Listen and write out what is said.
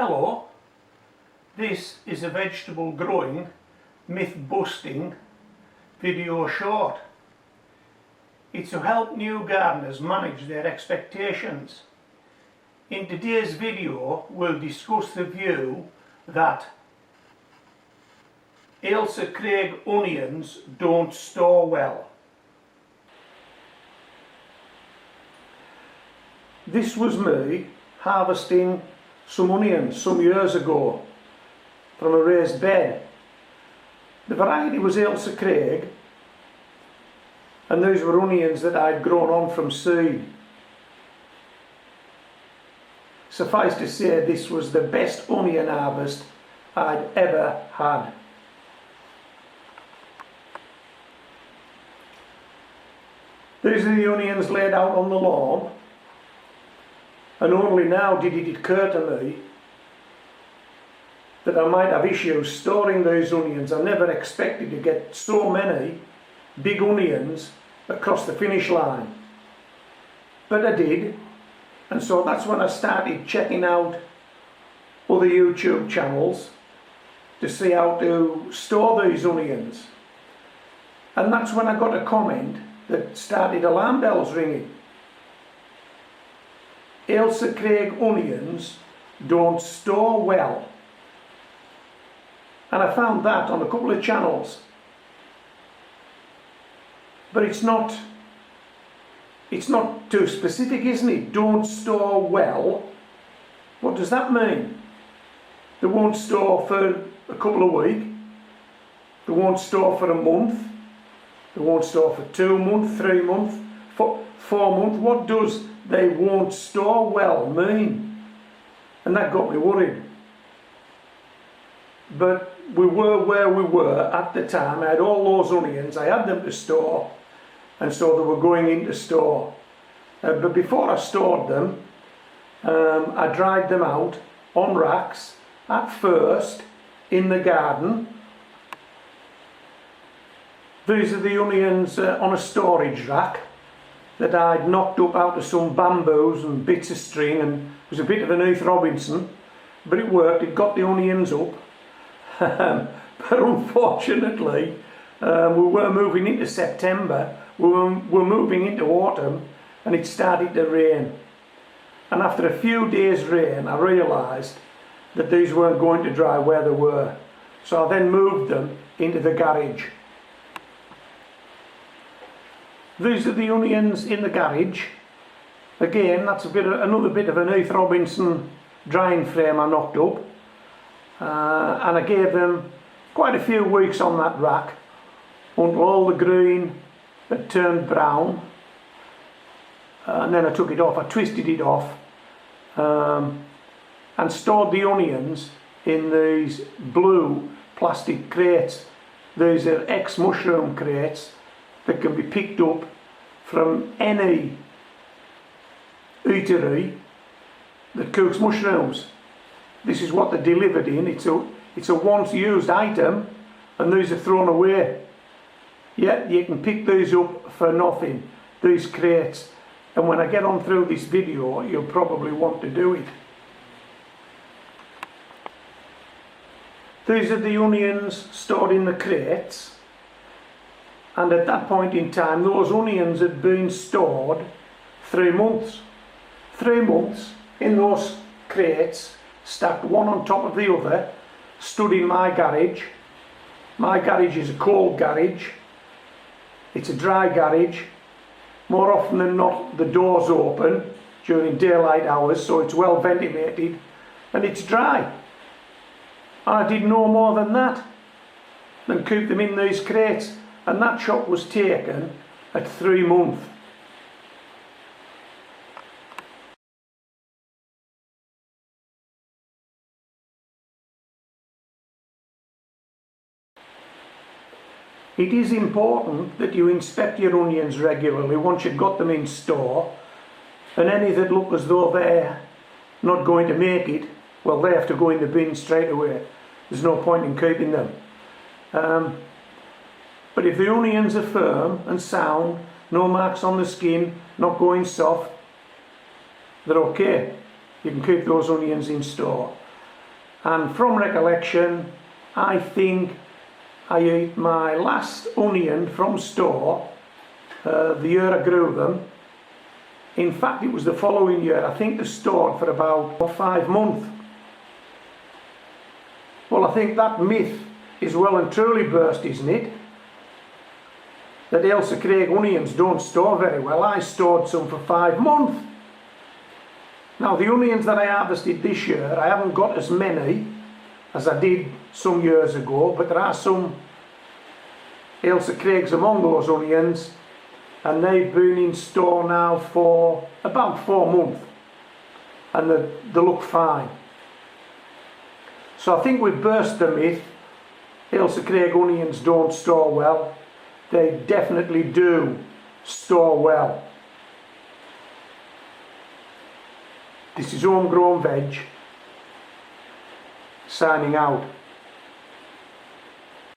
Hello, this is a vegetable growing, myth busting video short. It's to help new gardeners manage their expectations. In today's video we'll discuss the view that Ailsa Craig onions don't store well. This was me harvesting some onions some years ago from a raised bed. The variety was Ailsa Craig, and these were onions that I'd grown on from seed. Suffice to say, this was the best onion harvest I'd ever had. These are the onions laid out on the lawn, and only now did it occur to me that I might have issues storing these onions. I never expected to get so many big onions across the finish line, but I did, and so that's when I started checking out other YouTube channels to see how to store these onions, and that's when I got a comment that started alarm bells ringing. Ailsa Craig onions don't store well, and I found that on a couple of channels, but it's not too specific, isn't it? Don't store well. What does that mean? They won't store for a couple of weeks, they won't store for a month, they won't store for 2 months, 3 months, 4 months. What does they won't store well mean? And that got me worried. But we were where we were at the time. I had all those onions, I had them to store, and so they were going into store. But before I stored them, I dried them out on racks at first in the garden. These are the onions on a storage rack that I'd knocked up out of some bamboos and bits of string, and it was a bit of an Heath Robinson, but it worked. It got the onions up. But unfortunately, we were moving into September, we were moving into autumn, and it started to rain. And after a few days rain, I realised that these weren't going to dry where they were. So I then moved them into the garage. These are the onions in the garage. Again, that's another bit of an Heath Robinson drying frame I knocked up. And I gave them quite a few weeks on that rack until all the green had turned brown. And then I took it off, I twisted it off, and stored the onions in these blue plastic crates. These are ex-mushroom crates that can be picked up from any eatery that cooks mushrooms. This is what they're delivered in. It's a once used item, and these are thrown away. Yet you can pick these up for nothing, these crates, and when I get on through this video you'll probably want to do it. These are the onions stored in the crates, and at that point in time those onions had been stored 3 months. 3 months in those crates, stacked one on top of the other, stood in my garage. My garage is a cold garage, it's a dry garage. More often than not the door's open during daylight hours, so it's well ventilated and it's dry. And I did no more than that, than keep them in these crates, and that shot was taken at 3 months. It is important that you inspect your onions regularly once you've got them in store, and any that look as though they're not going to make it, well, they have to go in the bin straight away. There's no point in keeping them. But if the onions are firm and sound, no marks on the skin, not going soft, they're okay. You can keep those onions in store. And from recollection, I think I ate my last onion from store the year I grew them. In fact, it was the following year. I think they stored for about 5 months. Well, I think that myth is well and truly burst, isn't it? That Ailsa Craig onions don't store very well. I stored some for 5 months. Now, the onions that I harvested this year, I haven't got as many as I did some years ago, but there are some Ailsa Craigs among those onions, and they've been in store now for about 4 months, and they look fine. So I think we've burst the myth. Ailsa Craig onions don't store well. They definitely do store well. This is Homegrown Veg, signing out.